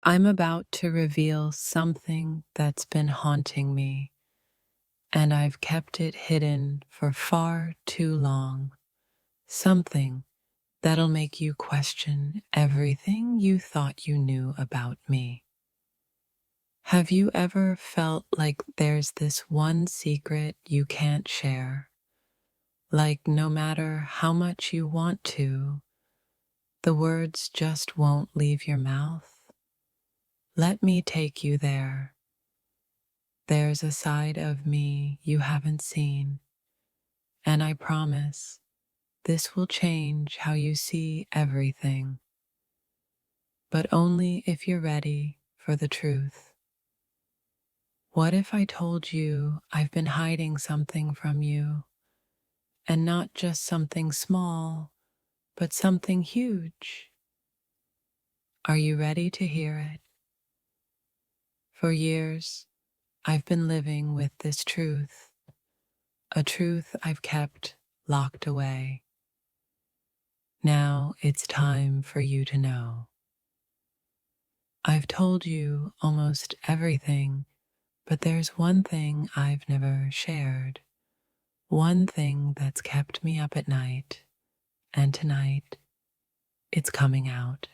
I'm about to reveal something that's been haunting me, and I've kept it hidden for far too long. Something that'll make you question everything you thought you knew about me. Have you ever felt like there's this one secret you can't share? Like no matter how much you want to, the words just won't leave your mouth? Let me take you there. There's a side of me you haven't seen, and I promise this will change how you see everything, but only if you're ready for the truth. What if I told you I've been hiding something from you, and not just something small, but something huge? Are you ready to hear it? For years, I've been living with this truth, a truth I've kept locked away. Now it's time for you to know. I've told you almost everything, but there's one thing I've never shared. One thing that's kept me up at night, and tonight it's coming out.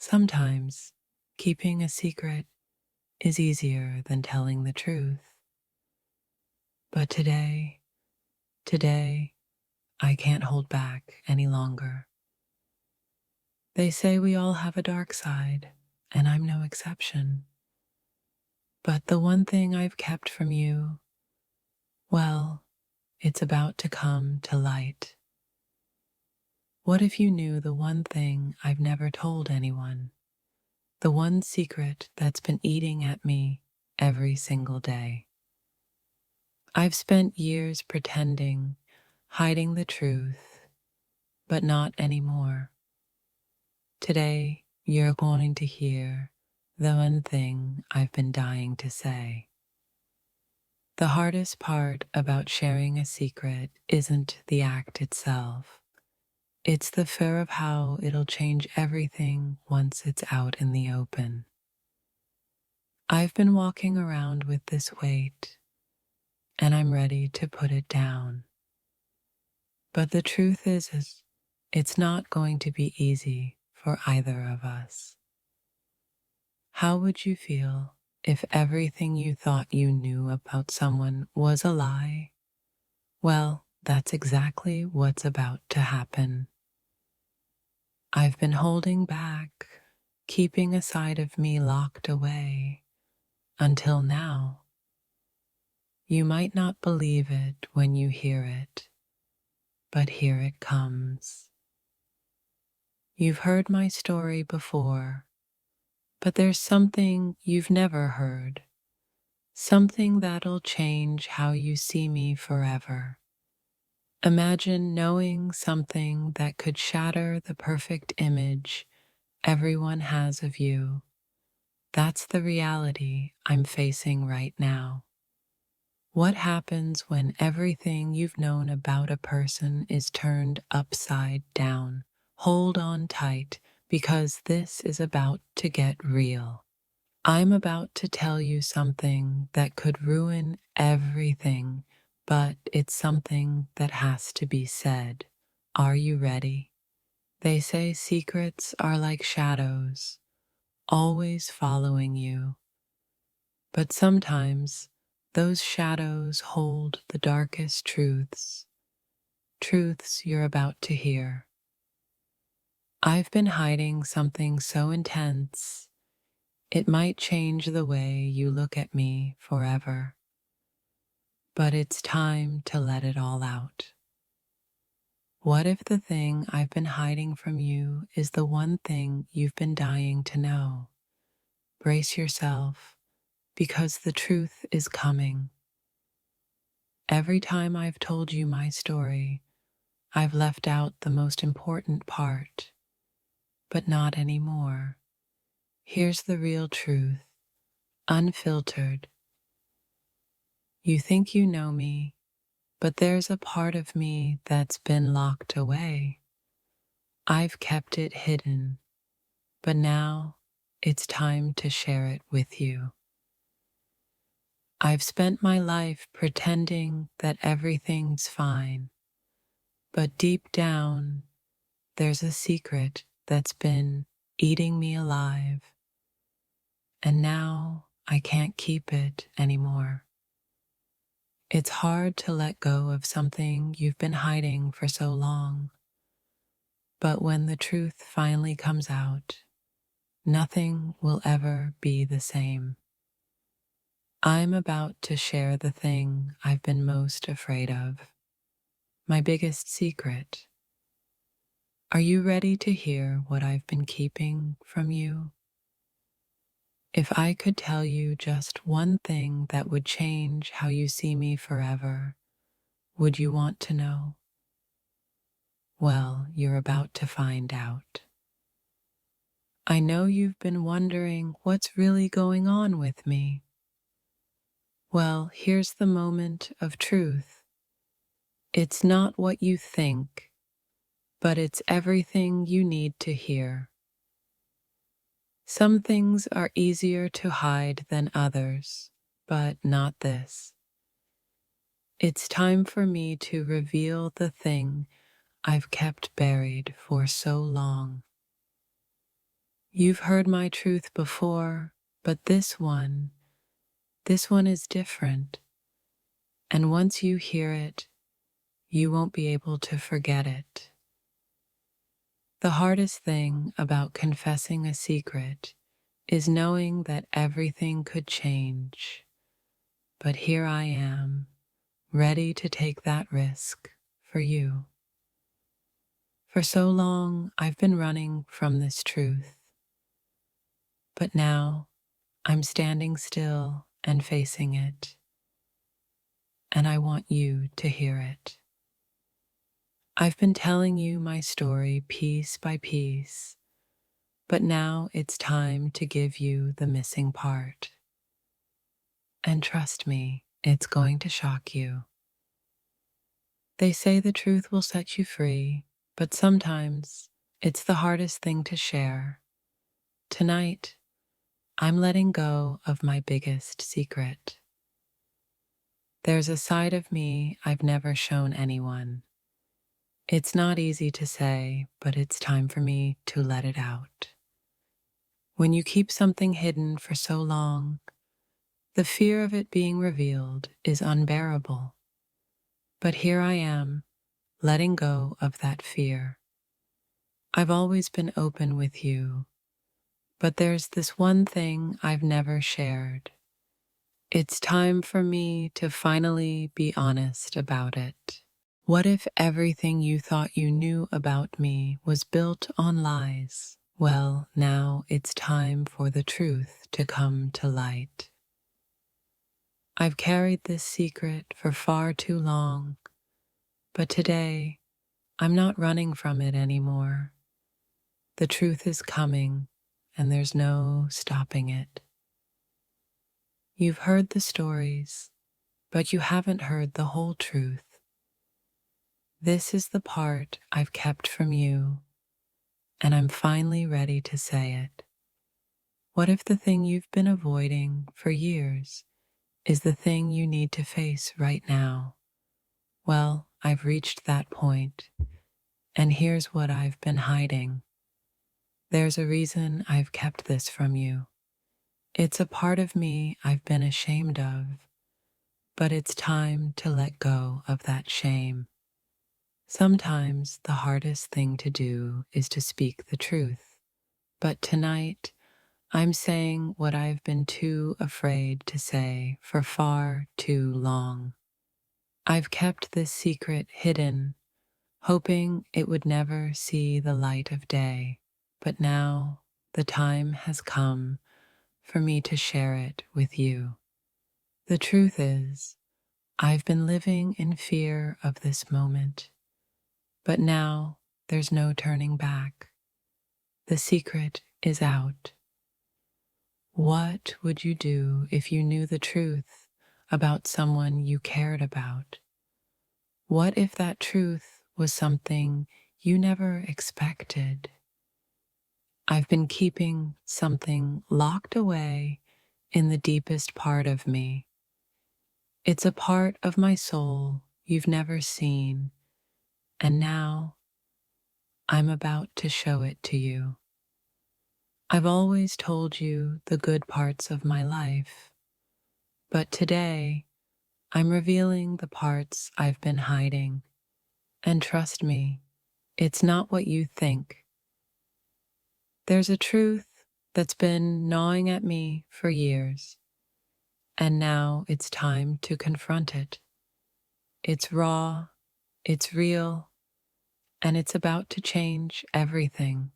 Sometimes keeping a secret is easier than telling the truth. But today, I can't hold back any longer. They say we all have a dark side, and I'm no exception. But the one thing I've kept from you, well, it's about to come to light. What if you knew the one thing I've never told anyone? The one secret that's been eating at me every single day. I've spent years pretending, hiding the truth, but not anymore. Today, you're going to hear the one thing I've been dying to say. The hardest part about sharing a secret isn't the act itself. It's the fear of how it'll change everything once it's out in the open. I've been walking around with this weight, and I'm ready to put it down. But the truth is it's not going to be easy for either of us. How would you feel if everything you thought you knew about someone was a lie? Well, that's exactly what's about to happen. I've been holding back, keeping a side of me locked away, until now. You might not believe it when you hear it, but here it comes. You've heard my story before, but there's something you've never heard, something that'll change how you see me forever. Imagine knowing something that could shatter the perfect image everyone has of you. That's the reality I'm facing right now. What happens when everything you've known about a person is turned upside down? Hold on tight, because this is about to get real. I'm about to tell you something that could ruin everything, but it's something that has to be said. Are you ready? They say secrets are like shadows, always following you. But sometimes those shadows hold the darkest truths, truths you're about to hear. I've been hiding something so intense, it might change the way you look at me forever. But it's time to let it all out. What if the thing I've been hiding from you is the one thing you've been dying to know? Brace yourself, because the truth is coming. Every time I've told you my story, I've left out the most important part, but not anymore. Here's the real truth, unfiltered. You think you know me, but there's a part of me that's been locked away. I've kept it hidden, but now it's time to share it with you. I've spent my life pretending that everything's fine, but deep down, there's a secret that's been eating me alive, and now I can't keep it anymore. It's hard to let go of something you've been hiding for so long, but when the truth finally comes out, nothing will ever be the same. I'm about to share the thing I've been most afraid of, my biggest secret. Are you ready to hear what I've been keeping from you? If I could tell you just one thing that would change how you see me forever, would you want to know? Well, you're about to find out. I know you've been wondering what's really going on with me. Well, here's the moment of truth. It's not what you think, but it's everything you need to hear. Some things are easier to hide than others, but not this. It's time for me to reveal the thing I've kept buried for so long. You've heard my truth before, but this one is different. And once you hear it, you won't be able to forget it. The hardest thing about confessing a secret is knowing that everything could change. But here I am, ready to take that risk for you. For so long, I've been running from this truth. But now, I'm standing still and facing it. And I want you to hear it. I've been telling you my story piece by piece, but now it's time to give you the missing part. And trust me, it's going to shock you. They say the truth will set you free, but sometimes it's the hardest thing to share. Tonight, I'm letting go of my biggest secret. There's a side of me I've never shown anyone. It's not easy to say, but it's time for me to let it out. When you keep something hidden for so long, the fear of it being revealed is unbearable. But here I am, letting go of that fear. I've always been open with you, but there's this one thing I've never shared. It's time for me to finally be honest about it. What if everything you thought you knew about me was built on lies? Well, now it's time for the truth to come to light. I've carried this secret for far too long, but today I'm not running from it anymore. The truth is coming, and there's no stopping it. You've heard the stories, but you haven't heard the whole truth. This is the part I've kept from you, and I'm finally ready to say it. What if the thing you've been avoiding for years is the thing you need to face right now? Well, I've reached that point, and here's what I've been hiding. There's a reason I've kept this from you. It's a part of me I've been ashamed of, but it's time to let go of that shame. Sometimes the hardest thing to do is to speak the truth, but tonight I'm saying what I've been too afraid to say for far too long. I've kept this secret hidden, hoping it would never see the light of day, but now the time has come for me to share it with you. The truth is, I've been living in fear of this moment, but now there's no turning back. The secret is out. What would you do if you knew the truth about someone you cared about? What if that truth was something you never expected? I've been keeping something locked away in the deepest part of me. It's a part of my soul you've never seen, and now I'm about to show it to you. I've always told you the good parts of my life, but today I'm revealing the parts I've been hiding. And trust me, it's not what you think. There's a truth that's been gnawing at me for years, and now it's time to confront it. It's raw, it's real, and it's about to change everything.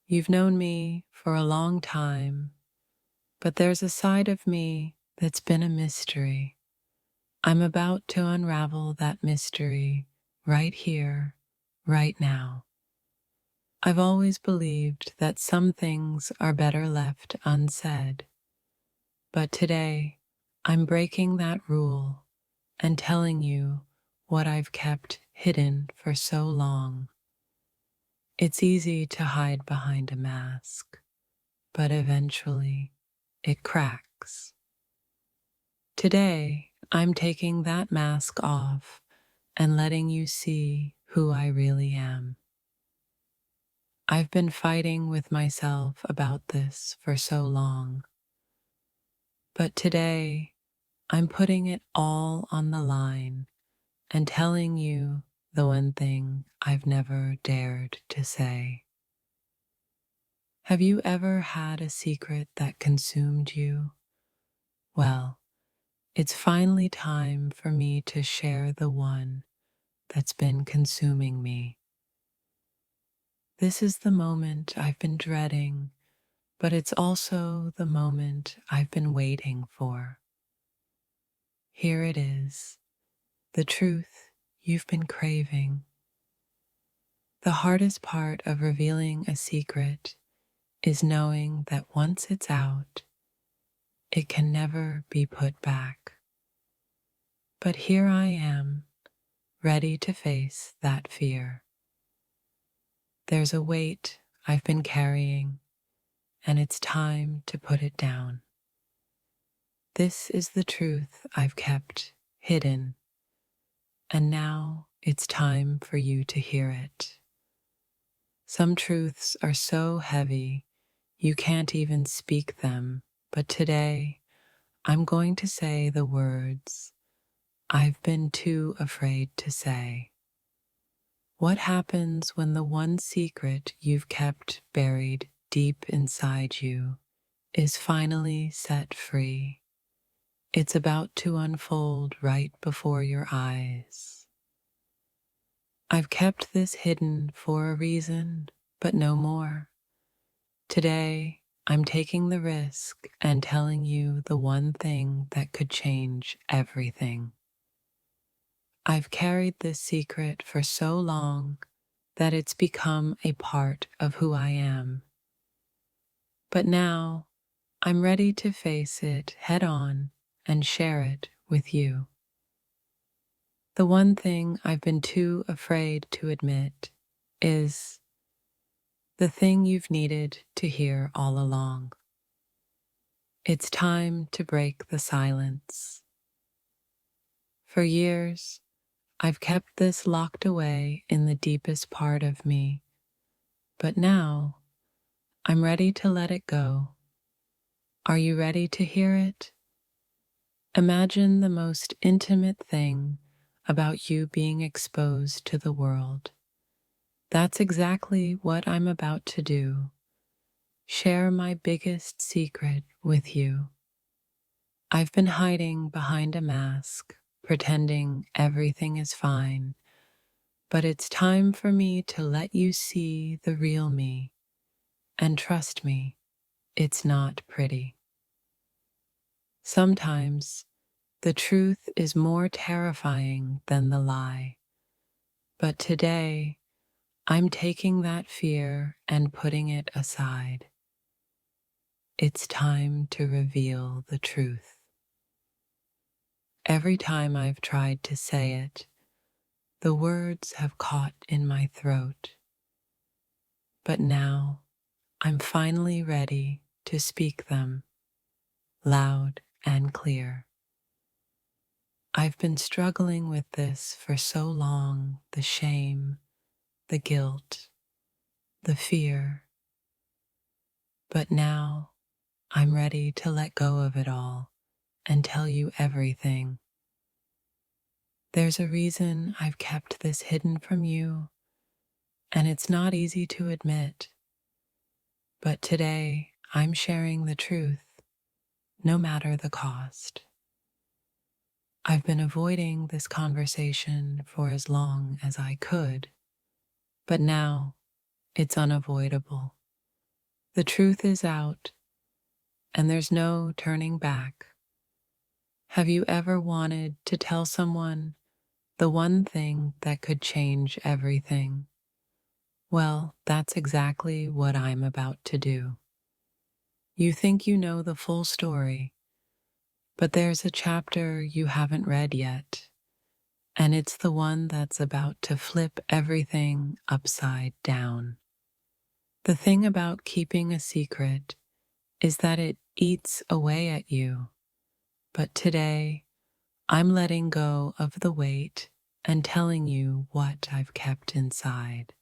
You've known me for a long time, but there's a side of me that's been a mystery. I'm about to unravel that mystery right here, right now. I've always believed that some things are better left unsaid, but today I'm breaking that rule and telling you what I've kept hidden for so long. It's easy to hide behind a mask, but eventually it cracks. Today, I'm taking that mask off and letting you see who I really am. I've been fighting with myself about this for so long, but today I'm putting it all on the line and telling you the one thing I've never dared to say. Have you ever had a secret that consumed you? Well, it's finally time for me to share the one that's been consuming me. This is the moment I've been dreading, but it's also the moment I've been waiting for. Here it is, the truth you've been craving. The hardest part of revealing a secret is knowing that once it's out, it can never be put back. But here I am, ready to face that fear. There's a weight I've been carrying, and it's time to put it down. This is the truth I've kept hidden, and now it's time for you to hear it. Some truths are so heavy you can't even speak them, but today I'm going to say the words I've been too afraid to say. What happens when the one secret you've kept buried deep inside you is finally set free? It's about to unfold right before your eyes. I've kept this hidden for a reason, but no more. Today, I'm taking the risk and telling you the one thing that could change everything. I've carried this secret for so long that it's become a part of who I am. But now, I'm ready to face it head on and share it with you. The one thing I've been too afraid to admit is the thing you've needed to hear all along. It's time to break the silence. For years, I've kept this locked away in the deepest part of me, but now I'm ready to let it go. Are you ready to hear it? Imagine the most intimate thing about you being exposed to the world. That's exactly what I'm about to do. Share my biggest secret with you. I've been hiding behind a mask, pretending everything is fine, but it's time for me to let you see the real me. And trust me, it's not pretty. Sometimes the truth is more terrifying than the lie. But today, I'm taking that fear and putting it aside. It's time to reveal the truth. Every time I've tried to say it, the words have caught in my throat. but now I'm finally ready to speak them loud and clear. I've been struggling with this for so long, the shame, the guilt, the fear, but now I'm ready to let go of it all and tell you everything. There's a reason I've kept this hidden from you, and it's not easy to admit, but today I'm sharing the truth, no matter the cost. I've been avoiding this conversation for as long as I could, but now it's unavoidable. The truth is out, and there's no turning back. Have you ever wanted to tell someone the one thing that could change everything? Well, that's exactly what I'm about to do. You think you know the full story, but there's a chapter you haven't read yet, and it's the one that's about to flip everything upside down. The thing about keeping a secret is that it eats away at you, but today I'm letting go of the weight and telling you what I've kept inside.